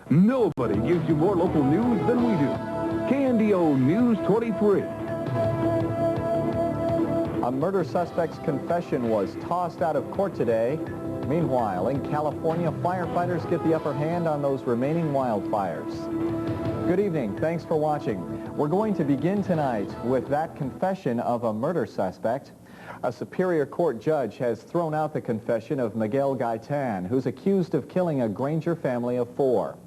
Nobody gives you more local news than we do. KNDO News 23. A murder suspect's confession was tossed out of court today. Meanwhile, in California, firefighters get the upper hand on those remaining wildfires. Good evening. Thanks for watching. We're going to begin tonight with that confession of a murder suspect. A Superior Court judge has thrown out the confession of Miguel Gaitan, who's accused of killing a Granger family of 4.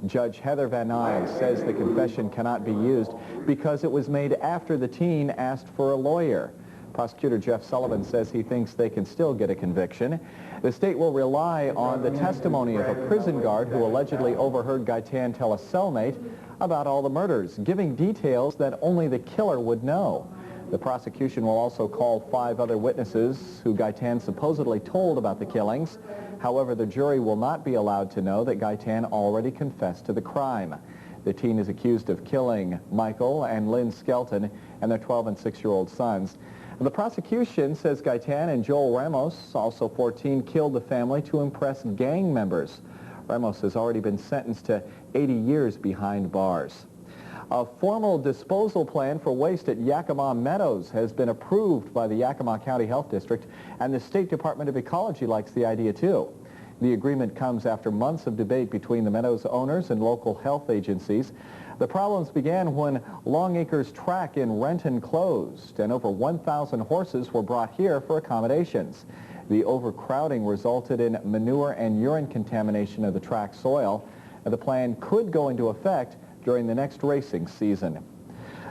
Judge Heather Van Nuys says the confession cannot be used because it was made after the teen asked for a lawyer. Prosecutor Jeff Sullivan says he thinks they can still get a conviction. The state will rely on the testimony of a prison guard who allegedly overheard Gaitan tell a cellmate about all the murders, giving details that only the killer would know. The prosecution will also call 5 other witnesses who Gaitan supposedly told about the killings. However, the jury will not be allowed to know that Gaitan already confessed to the crime. The teen is accused of killing Michael and Lynn Skelton and their 12- and 6-year-old sons. The prosecution says Gaitan and Joel Ramos, also 14, killed the family to impress gang members. Ramos has already been sentenced to 80 years behind bars. A formal disposal plan for waste at Yakima Meadows has been approved by the Yakima County Health District, and the State Department of Ecology likes the idea too. The agreement comes after months of debate between the Meadows owners and local health agencies. The problems began when Longacres Track in Renton closed, and over 1,000 horses were brought here for accommodations. The overcrowding resulted in manure and urine contamination of the track soil. The plan could go into effect during the next racing season.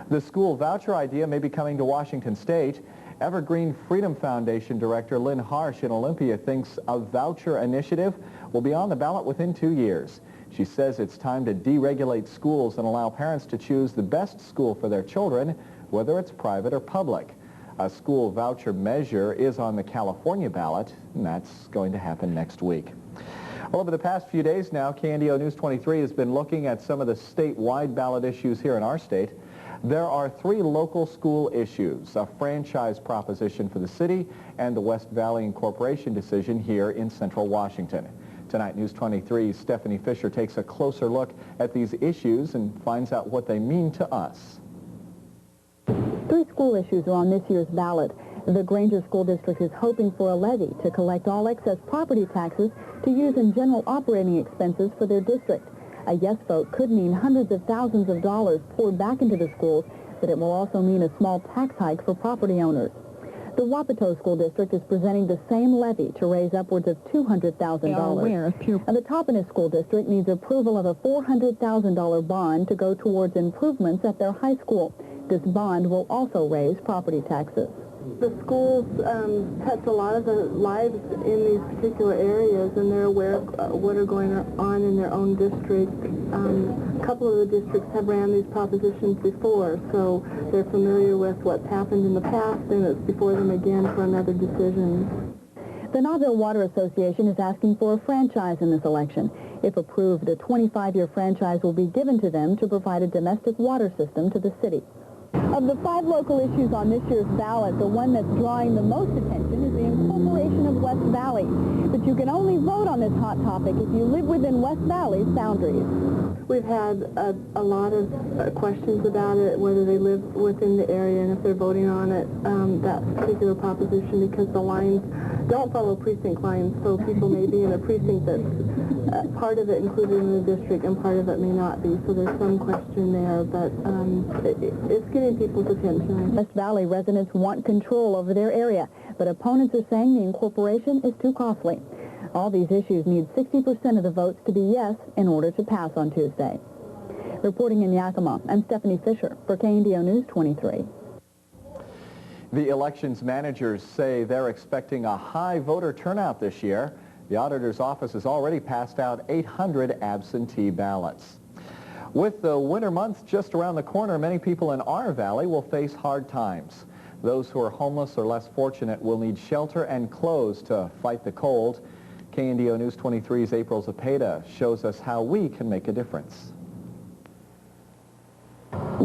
The school voucher idea may be coming to Washington State. Evergreen Freedom Foundation Director Lynn Harsh in Olympia thinks a voucher initiative will be on the ballot within 2 years. She says it's time to deregulate schools and allow parents to choose the best school for their children, whether it's private or public. A school voucher measure is on the California ballot, and that's going to happen next week. Well, over the past few days now, KNDO News 23 has been looking at some of the statewide ballot issues here in our state. There are 3 local school issues, a franchise proposition for the city, and the West Valley Incorporation decision here in central Washington. Tonight, News 23's Stephanie Fisher takes a closer look at these issues and finds out what they mean to us. 3 school issues are on this year's ballot. The Granger School District is hoping for a levy to collect all excess property taxes to use in general operating expenses for their district. A yes vote could mean hundreds of thousands of dollars poured back into the schools, but it will also mean a small tax hike for property owners. The Wapato School District is presenting the same levy to raise upwards of $200,000. And the Topanus School District needs approval of a $400,000 bond to go towards improvements at their high school. This bond will also raise property taxes. The schools touch a lot of the lives in these particular areas, and they're aware of what are going on in their own district. A couple of the districts have ran these propositions before, so they're familiar with what's happened in the past, and it's before them again for another decision. The Nauville Water Association is asking for a franchise in this election. If approved, a 25-year franchise will be given to them to provide a domestic water system to the city. Of the 5 local issues on this year's ballot, the one that's drawing the most attention is the incorporation of West Valley. But you can only vote on this hot topic if you live within West Valley's boundaries. We've had a lot of questions about it, whether they live within the area and if they're voting on it, that particular proposition, because the lines don't follow precinct lines, so people may be in a precinct that's part of it included in the district and part of it may not be, so there's some question there, but it's getting people's attention. West Valley residents want control over their area, but opponents are saying the incorporation is too costly. All these issues need 60% of the votes to be yes in order to pass on Tuesday. Reporting in Yakima, I'm Stephanie Fisher for KNDO News 23. The elections managers say they're expecting a high voter turnout this year. The auditor's office has already passed out 800 absentee ballots. With the winter months just around the corner, many people in our valley will face hard times. Those who are homeless or less fortunate will need shelter and clothes to fight the cold. KNDO News 23's April Zepeda shows us how we can make a difference.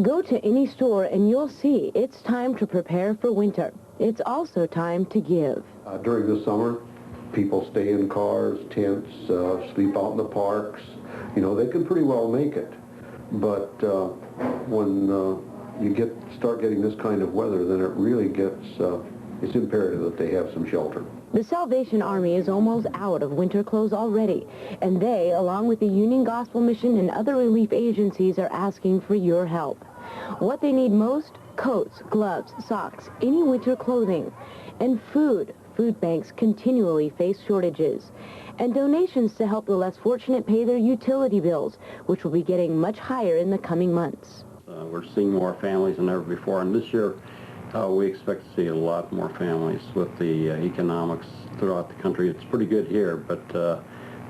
Go to any store and you'll see it's time to prepare for winter. It's also time to give. During the summer, people stay in cars, tents, sleep out in the parks, You know, they can pretty well make it. But when you start getting this kind of weather, then it really gets, it's imperative that they have some shelter. The Salvation Army is almost out of winter clothes already, and they, along with the Union Gospel Mission and other relief agencies, are asking for your help. What they need most? Coats, gloves, socks, any winter clothing, and food. Food banks continually face shortages, and donations to help the less fortunate pay their utility bills, which will be getting much higher in the coming months. We're seeing more families than ever before, and this year we expect to see a lot more families with the economics throughout the country. It's pretty good here, but the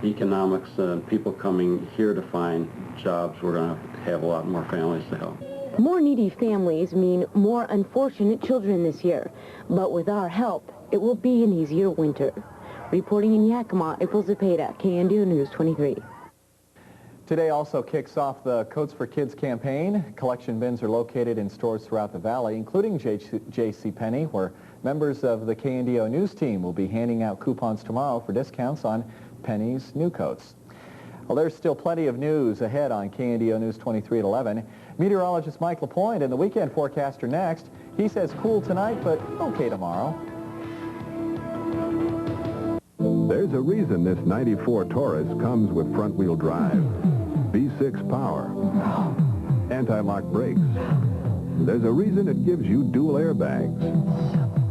economics and people coming here to find jobs, we're going to have a lot more families to help. More needy families mean more unfortunate children this year, but with our help, it will be an easier winter. Reporting in Yakima, April Zepeda, KNDO News 23. Today also kicks off the Coats for Kids campaign. Collection bins are located in stores throughout the valley, including JCPenney, where members of the KNDO News team will be handing out coupons tomorrow for discounts on Penny's new coats. Well, there's still plenty of news ahead on KNDO News 23 at 11. Meteorologist Mike LaPoint and the weekend forecaster next. He says cool tonight, but okay tomorrow. There's a reason this 94 Taurus comes with front-wheel drive, V6 power, anti-lock brakes. There's a reason it gives you dual airbags,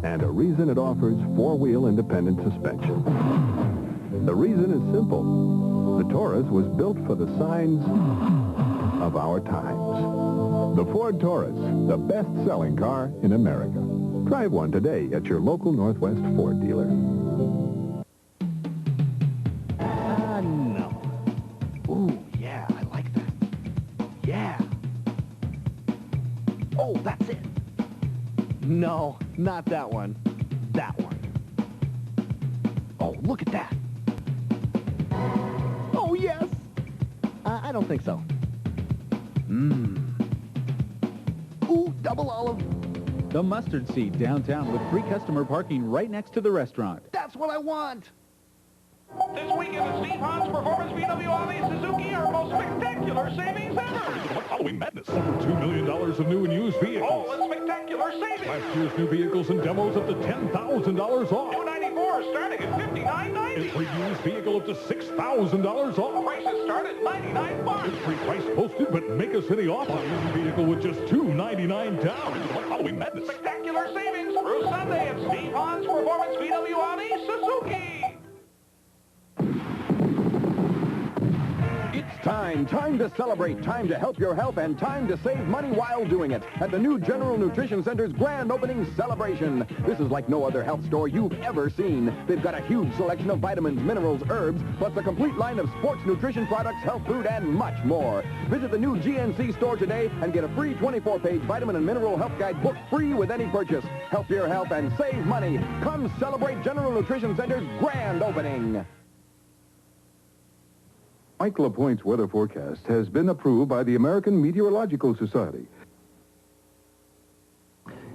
and a reason it offers four-wheel independent suspension. The reason is simple. The Taurus was built for the signs of our times. The Ford Taurus, the best-selling car in America. Drive one today at your local Northwest Ford dealer. No. Ooh, yeah, I like that. Yeah. Oh, that's it. No, not that one. That one. Oh, look at that. Oh, yes. I don't think so. Ooh, double olive. The Mustard Seed downtown with free customer parking right next to the restaurant. That's what I want. This weekend at Steve Hahn's Performance VW Suzuki, our most spectacular savings ever. Halloween madness. Over $2 million of new and used vehicles. Oh, that's spectacular savings. Last year's new vehicles and demos up to $10,000 off. New 94 starting at $59.90. Every used vehicle up to $6,000 off. Prices start at $99. It's free price posted, but make a city offer. One vehicle with just $299 down. Halloween madness. Spectacular savings through Sunday at Steve Hahn's Performance VW Suzuki. Time to celebrate, time to help your health, and time to save money while doing it at the new General Nutrition Center's grand opening celebration. This is like no other health store you've ever seen. They've got a huge selection of vitamins, minerals, herbs, plus a complete line of sports nutrition products, health food, and much more. Visit the new GNC store today and get a free 24-page vitamin and mineral health guide book free with any purchase. Help your health and save money. Come celebrate General Nutrition Center's grand opening. Mike LaPoint's weather forecast has been approved by the American Meteorological Society.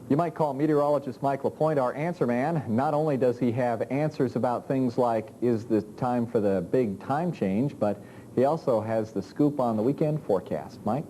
You might call meteorologist Mike LaPoint our answer man. Not only does he have answers about things like, is the time for the big time change, but he also has the scoop on the weekend forecast. Mike?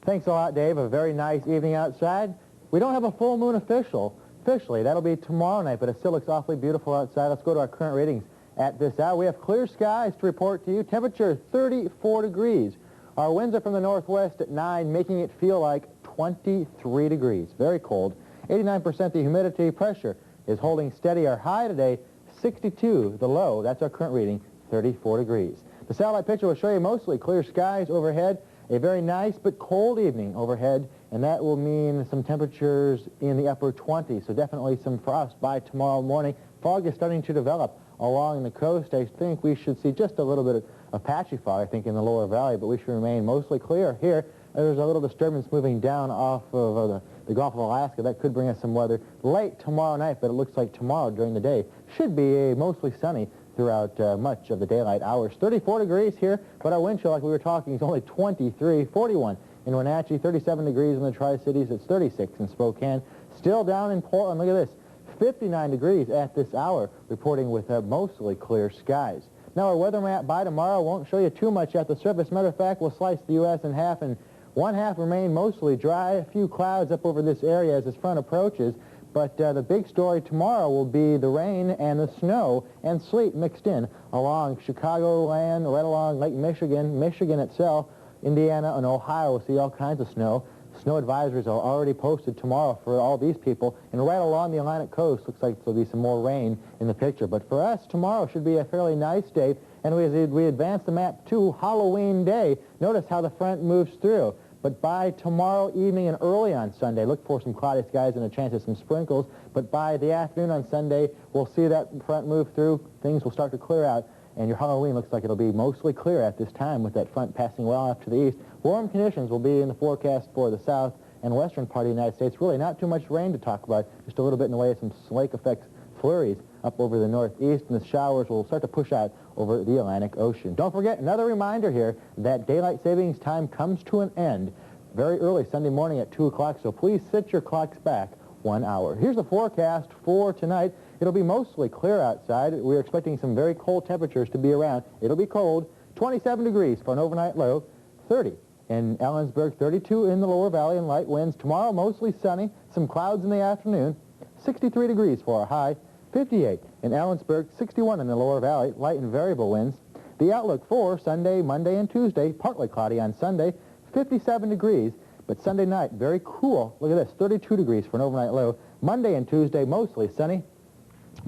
Thanks a lot, Dave. A very nice evening outside. We don't have a full moon officially. That'll be tomorrow night, but it still looks awfully beautiful outside. Let's go to our current ratings. At this hour, we have clear skies to report to you. Temperature 34 degrees. Our winds are from the northwest at 9, making it feel like 23 degrees. Very cold. 89% the humidity. Pressure is holding steady. Our high today, 62. The low, that's our current reading, 34 degrees. The satellite picture will show you mostly clear skies overhead. A very nice but cold evening overhead, and that will mean some temperatures in the upper 20s. So definitely some frost by tomorrow morning. Fog is starting to develop along the coast. I think we should see just a little bit of patchy fog, I think, in the lower valley, but we should remain mostly clear here. There's a little disturbance moving down off of the Gulf of Alaska. That could bring us some weather late tomorrow night, but it looks like tomorrow during the day should be mostly sunny throughout much of the daylight hours. 34 degrees here, but our wind chill, like we were talking, is only 23. 41 in Wenatchee, 37 degrees in the Tri-Cities. It's 36 in Spokane. Still down in Portland. Look at this. 59 degrees at this hour, reporting with mostly clear skies. Now, our weather map by tomorrow won't show you too much at the surface. Matter of fact, we'll slice the U.S. in half, and one half remain mostly dry. A few clouds up over this area as this front approaches. But the big story tomorrow will be the rain and the snow and sleet mixed in along Chicagoland, right along Lake Michigan, Michigan itself, Indiana, and Ohio. We'll see all kinds of snow. Snow advisories are already posted tomorrow for all these people. And right along the Atlantic coast, looks like there'll be some more rain in the picture. But for us, tomorrow should be a fairly nice day. And we advance the map to Halloween Day. Notice how the front moves through. But by tomorrow evening and early on Sunday, look for some cloudy skies and a chance of some sprinkles. But by the afternoon on Sunday, we'll see that front move through. Things will start to clear out. And your Halloween looks like it'll be mostly clear at this time with that front passing well off to the east. Warm conditions will be in the forecast for the south and western part of the United States. Really not too much rain to talk about, just a little bit in the way of some lake effect flurries up over the northeast, and the showers will start to push out over the Atlantic Ocean. Don't forget, another reminder here that daylight savings time comes to an end very early Sunday morning at 2 o'clock, so please set your clocks back 1 hour. Here's the forecast for tonight. It'll be mostly clear outside. We're expecting some very cold temperatures to be around. It'll be cold, 27 degrees for an overnight low, 30 in Ellensburg, 32 in the lower valley and light winds. Tomorrow, mostly sunny, some clouds in the afternoon, 63 degrees for a high, 58 in Ellensburg, 61 in the lower valley, light and variable winds. The outlook for Sunday, Monday, and Tuesday, partly cloudy on Sunday, 57 degrees, but Sunday night, very cool. Look at this, 32 degrees for an overnight low. Monday and Tuesday, mostly sunny.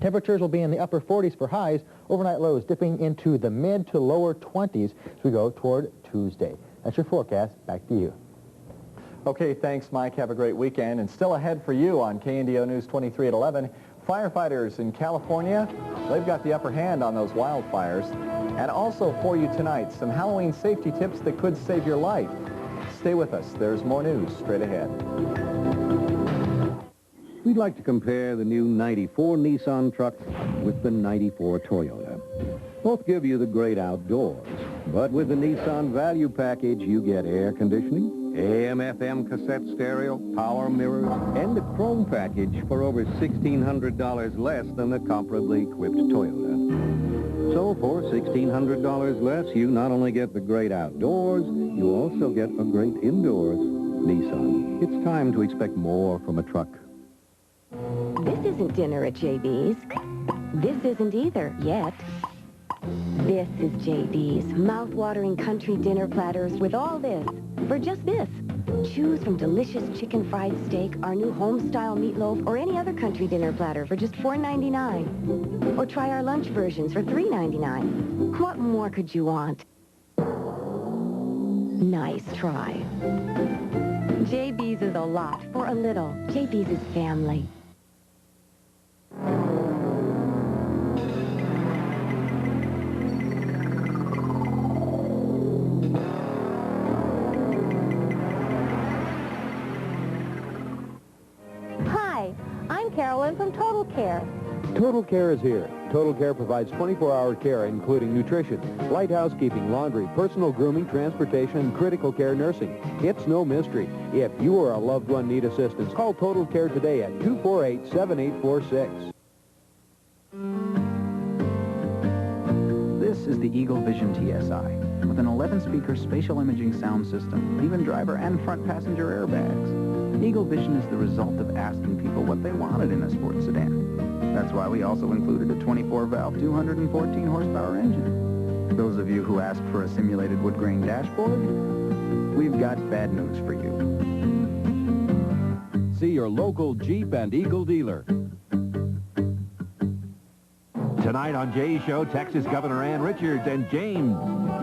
Temperatures will be in the upper 40s for highs, overnight lows dipping into the mid to lower 20s as we go toward Tuesday. That's your forecast. Back to you. Okay, thanks, Mike. Have a great weekend. And still ahead for you on KNDO News 23 at 11, firefighters in California, they've got the upper hand on those wildfires. And also for you tonight, some Halloween safety tips that could save your life. Stay with us. There's more news straight ahead. We'd like to compare the new 94 Nissan truck with the 94 Toyota. Both give you the great outdoors, but with the Nissan Value Package, you get air conditioning, AM/FM cassette stereo, power mirrors, and a chrome package for over $1,600 less than the comparably equipped Toyota. So for $1,600 less, you not only get the great outdoors, you also get a great indoors. Nissan, it's time to expect more from a truck. This isn't dinner at JB's. This isn't either, yet. This is JB's, mouth-watering country dinner platters with all this, for just this. Choose from delicious chicken fried steak, our new home-style meatloaf, or any other country dinner platter for just $4.99. Or try our lunch versions for $3.99. What more could you want? Nice try. JB's is a lot for a little. JB's is family. Hi, I'm Carolyn from Total Care. Total Care is here. Total Care provides 24-hour care, including nutrition, light housekeeping, laundry, personal grooming, transportation, and critical care nursing. It's no mystery. If you or a loved one need assistance, call Total Care today at 248-7846. This is the Eagle Vision TSI, with an 11-speaker spatial imaging sound system, even driver and front passenger airbags. Eagle Vision is the result of asking people what they wanted in a sports sedan. That's why we also included a 24-valve, 214-horsepower engine. Those of you who asked for a simulated wood grain dashboard, we've got bad news for you. See your local Jeep and Eagle dealer. Tonight on Jay's Show, Texas Governor Ann Richards and James.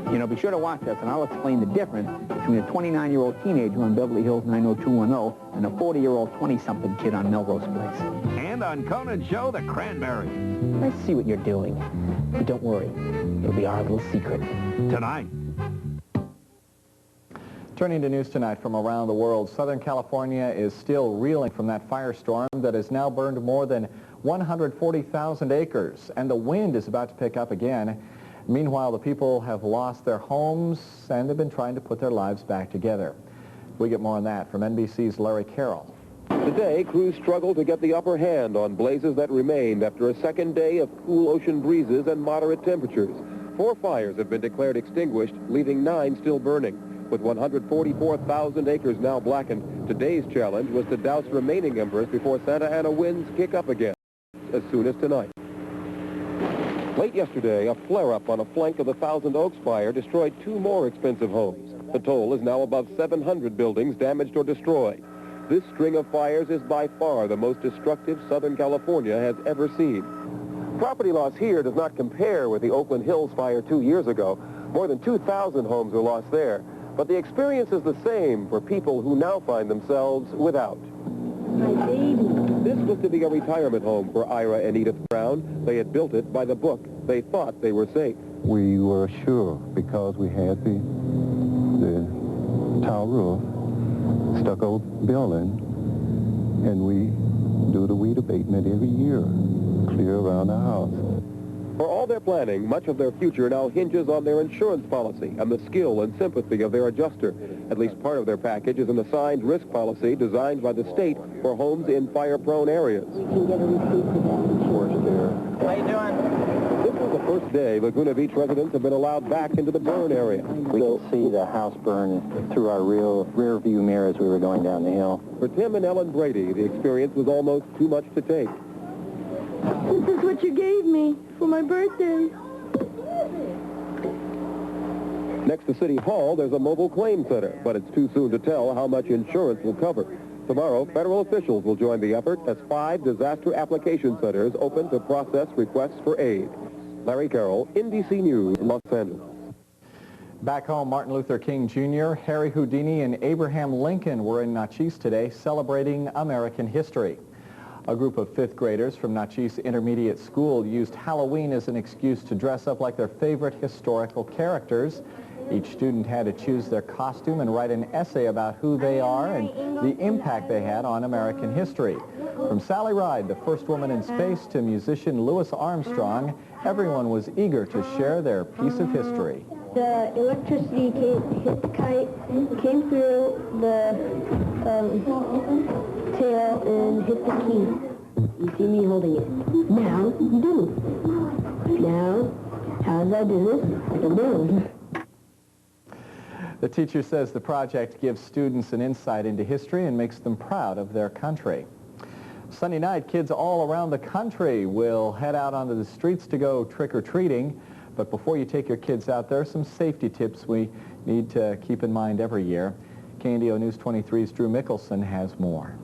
You know, be sure to watch us, and I'll explain the difference between a 29-year-old teenager on Beverly Hills 90210 and a 40-year-old 20-something kid on Melrose Place. And on Conan's show, The Cranberries. I see what you're doing. But don't worry. It'll be our little secret. Tonight. Turning to news tonight from around the world, Southern California is still reeling from that firestorm that has now burned more than 140,000 acres, and the wind is about to pick up again. Meanwhile, the people have lost their homes, and they've been trying to put their lives back together. We get more on that from NBC's Larry Carroll. Today, crews struggle to get the upper hand on blazes that remained after a second day of cool ocean breezes and moderate temperatures. 4 fires have been declared extinguished, leaving 9 still burning. With 144,000 acres now blackened, today's challenge was to douse remaining embers before Santa Ana winds kick up again as soon as tonight. Late yesterday, a flare-up on a flank of the Thousand Oaks fire destroyed 2 more expensive homes. The toll is now above 700 buildings damaged or destroyed. This string of fires is by far the most destructive Southern California has ever seen. Property loss here does not compare with the Oakland Hills fire 2 years ago. More than 2,000 homes were lost there. But the experience is the same for people who now find themselves without. My baby. This was to be a retirement home for Ira and Edith Brown. They had built it by the book. They thought they were safe. We were sure because we had the tile roof, stucco building, and we do the weed abatement every year, clear around the house. For all their planning, much of their future now hinges on their insurance policy and the skill and sympathy of their adjuster. At least part of their package is an assigned risk policy designed by the state for homes in fire-prone areas. We can get a receipt for that. How you doing? This was the first day Laguna Beach residents have been allowed back into the burn area. We could see the house burn through our rear view mirror as we were going down the hill. For Tim and Ellen Brady, the experience was almost too much to take. This is what you gave me for my birthday. Next to City Hall, there's a mobile claim center, but it's too soon to tell how much insurance will cover. Tomorrow, federal officials will join the effort as 5 disaster application centers open to process requests for aid. Larry Carroll, NBC News, Los Angeles. Back home, Martin Luther King Jr., Harry Houdini, and Abraham Lincoln were in Natchez today celebrating American history. A group of 5th graders from Natchez Intermediate School used Halloween as an excuse to dress up like their favorite historical characters. Each student had to choose their costume and write an essay about who they are and the impact they had on American history. From Sally Ride, the first woman in space, to musician Louis Armstrong, everyone was eager to share their piece of history. The electricity hit the kite, came through the tail and hit the key. You see me holding it. Now you do. Now, how does I do this? Like a balloon. The teacher says the project gives students an insight into history and makes them proud of their country. Sunday night, kids all around the country will head out onto the streets to go trick-or-treating. But before you take your kids out, there are some safety tips we need to keep in mind every year. KNDO News 23's Drew Mickelson has more.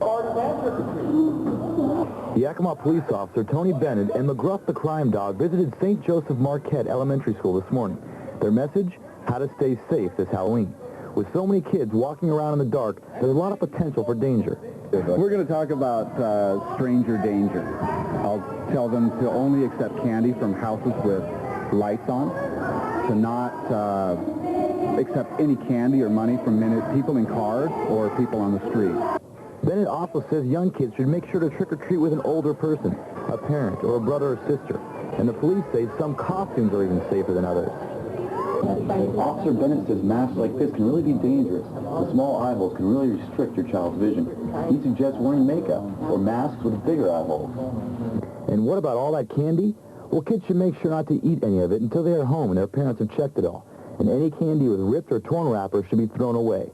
Yakima police officer Tony Bennett and McGruff the crime dog visited St. Joseph Marquette Elementary School this morning. Their message? How to stay safe this Halloween. With so many kids walking around in the dark, there's a lot of potential for danger. We're going to talk about stranger danger. I'll tell them to only accept candy from houses with lights on, to not accept any candy or money from people in cars or people on the street. Bennett also says young kids should make sure to trick-or-treat with an older person, a parent or a brother or sister. And the police say some costumes are even safer than others. Officer Bennett says masks like this can really be dangerous. The small eye holes can really restrict your child's vision. He suggests wearing makeup or masks with bigger eye holes. And what about all that candy? Well, kids should make sure not to eat any of it until they are home and their parents have checked it all. And any candy with ripped or torn wrappers should be thrown away.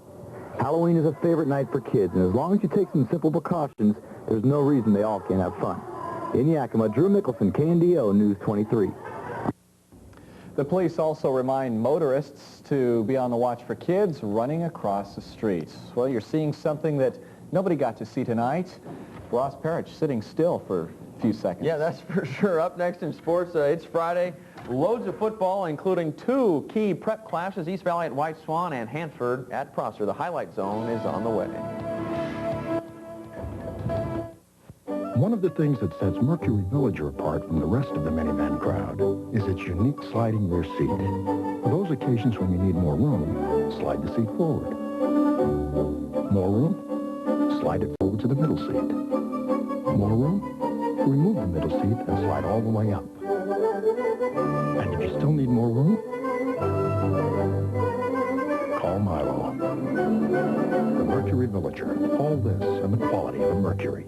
Halloween is a favorite night for kids, and as long as you take some simple precautions, there's no reason they all can't have fun. In Yakima, Drew Mickelson, KNDO News 23. The police also remind motorists to be on the watch for kids running across the streets. Well, you're seeing something that nobody got to see tonight. Ross Perich sitting still for a few seconds. Yeah, that's for sure. Up next in sports, it's Friday. Loads of football, including 2 key prep classes, East Valley at White Swan and Hanford at Prosser. The highlight zone is on the way. One of the things that sets Mercury Villager apart from the rest of the minivan crowd is its unique sliding rear seat. For those occasions when you need more room, slide the seat forward. More room? Slide it forward to the middle seat. More room? Remove the middle seat and slide all the way up. And if you still need more room, call Milo. The Mercury Villager. All this and the quality of a Mercury.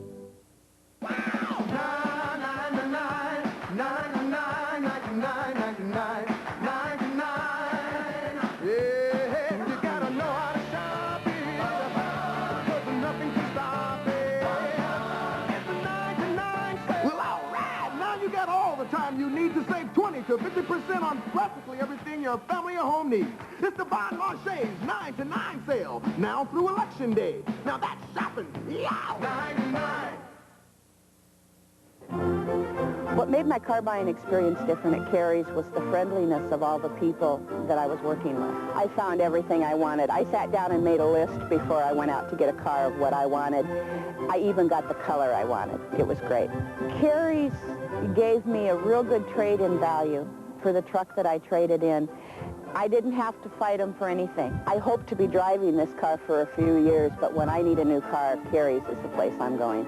to 50% on practically everything your family or home needs. It's the Bon Marche's 9 to 9 sale, now through Election Day. Now that's shopping. Yeah! 9 to 9. What made my car buying experience different at Carrie's was the friendliness of all the people that I was working with. I found everything I wanted. I sat down and made a list before I went out to get a car of what I wanted. I even got the color I wanted. It was great. Carrie's gave me a real good trade-in value for the truck that I traded in. I didn't have to fight them for anything. I hope to be driving this car for a few years, but when I need a new car, Carrie's is the place I'm going.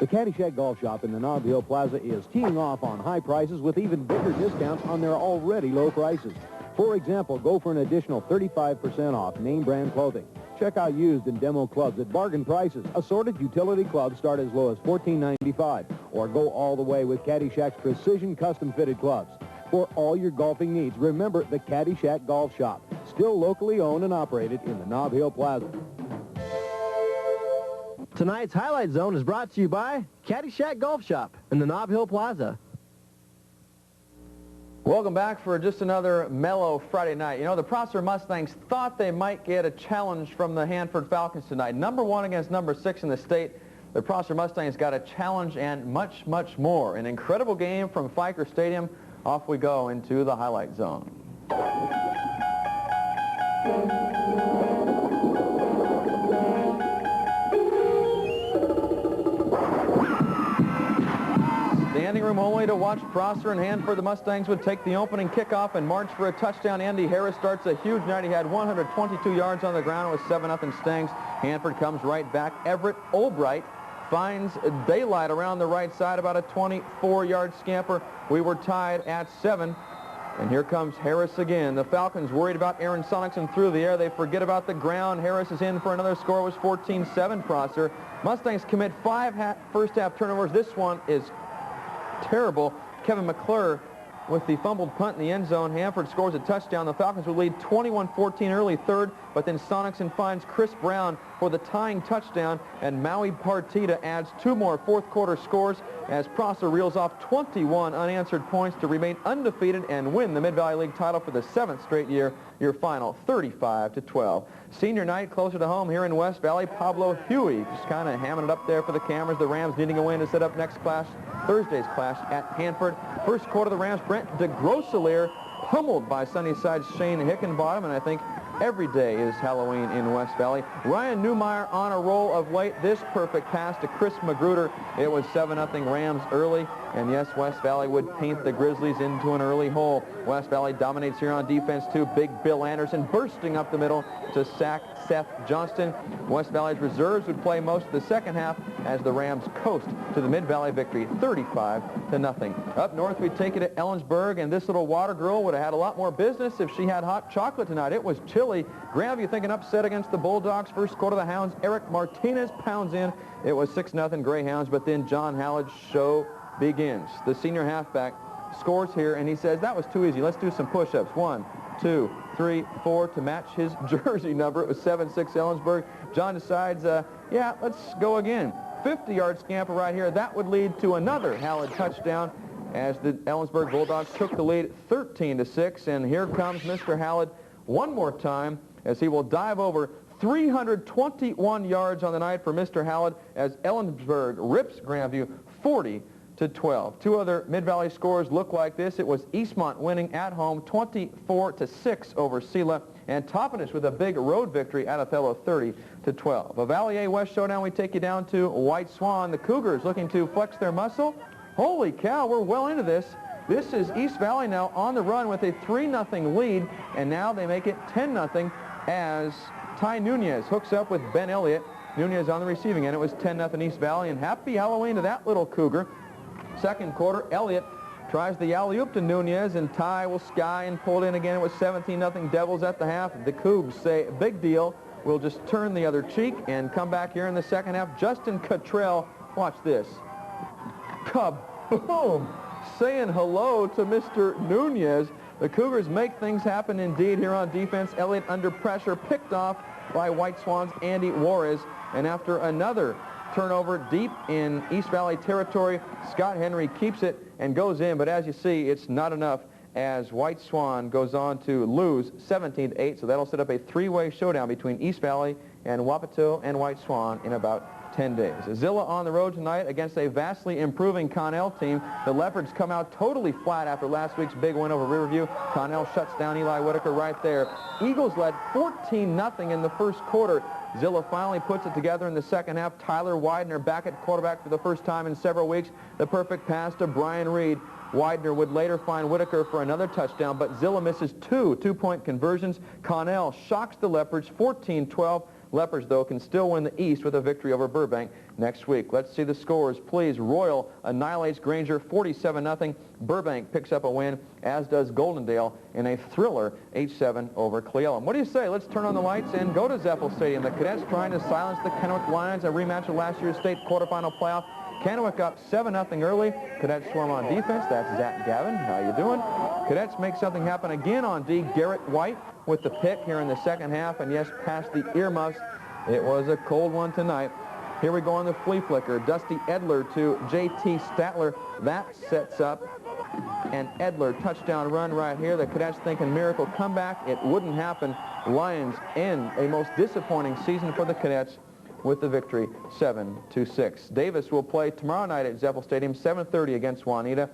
The Caddyshack Golf Shop in the Nob Hill Plaza is teeing off on high prices with even bigger discounts on their already low prices. For example, go for an additional 35% off name brand clothing. Check out used and demo clubs at bargain prices. Assorted utility clubs start as low as $14.95, or go all the way with Caddyshack's precision custom-fitted clubs. For all your golfing needs, remember the Caddyshack Golf Shop, still locally owned and operated in the Nob Hill Plaza. Tonight's Highlight Zone is brought to you by Caddyshack Golf Shop in the Nob Hill Plaza. Welcome back for just another mellow Friday night. You know, the Prosser Mustangs thought they might get a challenge from the Hanford Falcons tonight. Number 1 against number 6 in the state. The Prosser Mustangs got a challenge and much, much more. An incredible game from Fiker Stadium. Off we go into the Highlight Zone. Standing room only to watch Prosser and Hanford. The Mustangs would take the opening kickoff and march for a touchdown. Andy Harris starts a huge night. He had 122 yards on the ground. It was 7-0 Stangs. Hanford comes right back. Everett Albright finds daylight around the right side, about a 24-yard scamper. We were tied at 7. And here comes Harris again. The Falcons worried about Aaron Sonicson through the air. They forget about the ground. Harris is in for another score. It was 14-7 Prosser. Mustangs commit 5 first-half turnovers. This one is terrible. Kevin McClure with the fumbled punt in the end zone. Hanford scores a touchdown. The Falcons would lead 21-14 early third, but then Sonicson finds Chris Brown for the tying touchdown, and Maui Partita adds 2 more fourth-quarter scores as Prosser reels off 21 unanswered points to remain undefeated and win the Mid-Valley League title for the 7th straight year. Your final 35-12. Senior night closer to home here in West Valley. Pablo Huey just kind of hamming it up there for the cameras. The Rams needing a win to set up Thursday's clash at Hanford. First quarter, the Rams, Brent DeGrosselier pummeled by Sunnyside's Shane Hickenbottom, and I think every day is Halloween in West Valley. Ryan Newmeyer on a roll of late. This perfect pass to Chris Magruder. It was 7-0 Rams early, and yes, West Valley would paint the Grizzlies into an early hole. West Valley dominates here on defense too. Big Bill Anderson bursting up the middle to sack Seth Johnston. West Valley's reserves would play most of the second half as the Rams coast to the Mid-Valley victory, 35-0. Up north, we take it to Ellensburg, and this little water girl would have had a lot more business if she had hot chocolate tonight. It was chilly. Grandview thinking upset against the Bulldogs. First quarter, the Hounds, Eric Martinez pounds in. It was 6-0 Greyhounds, but then John Halled's show begins. The senior halfback scores here, and he says, that was too easy. Let's do some push-ups. 1, 2, 3, 4 to match his jersey number. It was 7-6 Ellensburg. John decides, yeah, let's go again. 50-yard scamper right here. That would lead to another Hallett touchdown as the Ellensburg Bulldogs took the lead 13-6. And here comes Mr. Hallett one more time as he will dive over 321 yards on the night for Mr. Hallett as Ellensburg rips Grandview 40-12. 2 other Mid-Valley scores look like this. It was Eastmont winning at home 24-6 over Sela, and Toppenish with a big road victory at Othello 30-12. A Valier West showdown, we take you down to White Swan. The Cougars looking to flex their muscle. Holy cow, we're well into this. This is East Valley now on the run with a 3-0 lead, and now they make it 10-0 as Ty Nunez hooks up with Ben Elliott. Nunez on the receiving end. It was 10-0 East Valley, and happy Halloween to that little Cougar. Second quarter, Elliott tries the alley-oop to Nunez, and Ty will sky and pull it in again. It was 17-0 Devils at the half. The Cougs say, big deal. We'll just turn the other cheek and come back here in the second half. Justin Cottrell, watch this. Kaboom! Saying hello to Mr. Nunez. The Cougars make things happen indeed here on defense. Elliott under pressure, picked off by White Swans' Andy Juarez. And after another turnover deep in East Valley territory. Scott Henry keeps it and goes in, but as you see, it's not enough as White Swan goes on to lose 17-8, so that'll set up a three-way showdown between East Valley and Wapato and White Swan in about 10 days. Zilla on the road tonight against a vastly improving Connell team. The Leopards come out totally flat after last week's big win over Riverview. Connell shuts down Eli Whitaker right there. Eagles led 14-0 in the first quarter. Zilla finally puts it together in the second half. Tyler Widener back at quarterback for the first time in several weeks. The perfect pass to Brian Reed. Widener would later find Whitaker for another touchdown, but Zilla misses two-point conversions. Connell shocks the Leopards 14-12. Leopards, though, can still win the East with a victory over Burbank next week. Let's see the scores, please. Royal annihilates Granger 47-0. Burbank picks up a win, as does Goldendale in a thriller 8-7 over Cleveland. What do you say? Let's turn on the lights and go to Zeppel Stadium. The Cadets trying to silence the Kennewick Lions, a rematch of last year's state quarterfinal playoff. Kennewick up 7-0 early. Cadets swarm on defense. That's Zach Gavin. How you doing? Cadets make something happen again on D. Garrett White with the pick here in the second half. And yes, past the earmuffs. It was a cold one tonight. Here we go on the flea flicker. Dusty Edler to J.T. Statler. That sets up an Edler touchdown run right here. The Cadets thinking miracle comeback. It wouldn't happen. Lions end a most disappointing season for the Cadets with the victory 7-6. Davis will play tomorrow night at Zeppel Stadium, 7:30 against Juanita.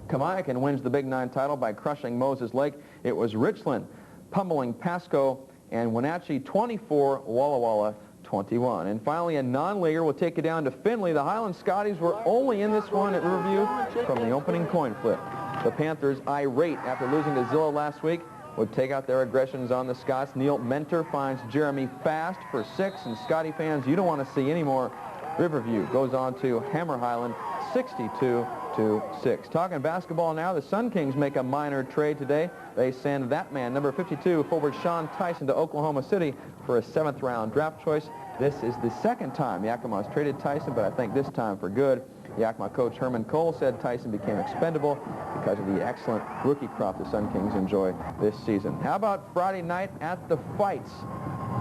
Kamiakin wins the Big 9 title by crushing Moses Lake. It was Richland pummeling Pasco, and Wenatchee 24, Walla Walla 21. And finally, a non-leaguer will take it down to Findlay. The Highland Scotties were only in this one at Riverview from the opening coin flip. The Panthers, irate after losing to Zilla last week, would take out their aggressions on the Scots. Neil Mentor finds Jeremy Fast for 6, and Scotty fans, you don't want to see any more. Riverview goes on to hammer Highland 62-6. Talking basketball now, the Sun Kings make a minor trade today. They send that man, number 52, forward Sean Tyson, to Oklahoma City for a 7th-round draft choice. This is the second time Yakima has traded Tyson, but I think this time for good. Yakima coach Herman Cole said Tyson became expendable because of the excellent rookie crop the Sun Kings enjoy this season. How about Friday night at the fights?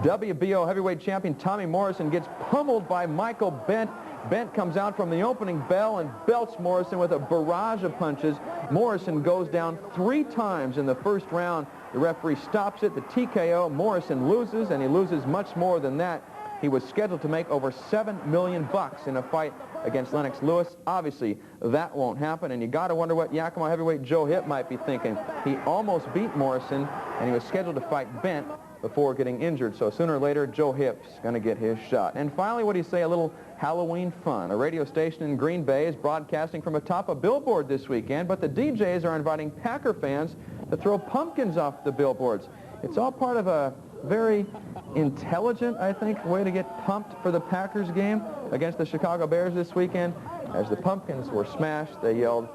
WBO heavyweight champion Tommy Morrison gets pummeled by Michael Bent. Bent comes out from the opening bell and belts Morrison with a barrage of punches. Morrison goes down 3 times in the first round. The referee stops it, the TKO. Morrison loses, and he loses much more than that. He was scheduled to make over $7 million in a fight against Lennox Lewis. Obviously, that won't happen, and you got to wonder what Yakima heavyweight Joe Hipp might be thinking. He almost beat Morrison, and he was scheduled to fight Bent before getting injured. So sooner or later, Joe Hipp's going to get his shot. And finally, what do you say, a little Halloween fun? A radio station in Green Bay is broadcasting from atop a billboard this weekend, but the DJs are inviting Packer fans to throw pumpkins off the billboards. It's all part of a very intelligent, I think, way to get pumped for the Packers game against the Chicago Bears this weekend. As the pumpkins were smashed, they yelled,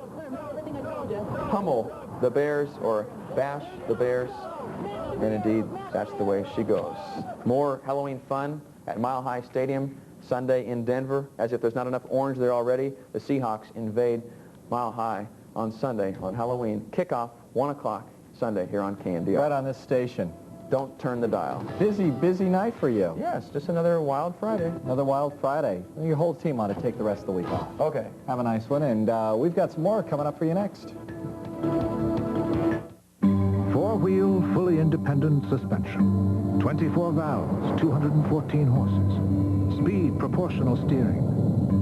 "Pummel the Bears," or "Bash the Bears." And indeed, that's the way she goes. More Halloween fun at Mile High Stadium Sunday in Denver. As if there's not enough orange there already, the Seahawks invade Mile High on Sunday on Halloween. Kickoff, 1 o'clock Sunday here on KNDO. Right on this station. Don't turn the dial. Busy night for you. Yes, just another Wild Friday. Another Wild Friday. Your whole team ought to take the rest of the week off. Okay. Have a nice one, and we've got some more coming up for you next. 4-wheel, fully independent suspension. 24 valves, 214 horses. Speed proportional steering.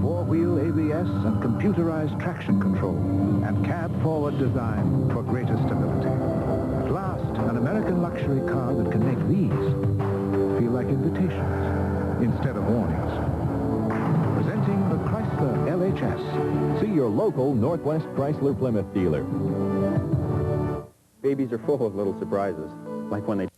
4-wheel ABS and computerized traction control. And cab-forward design for greater stability. At last, an American luxury car that can make these feel like invitations instead of warnings. Presenting the Chrysler LHS. See your local Northwest Chrysler Plymouth dealer. Babies are full of little surprises, like when they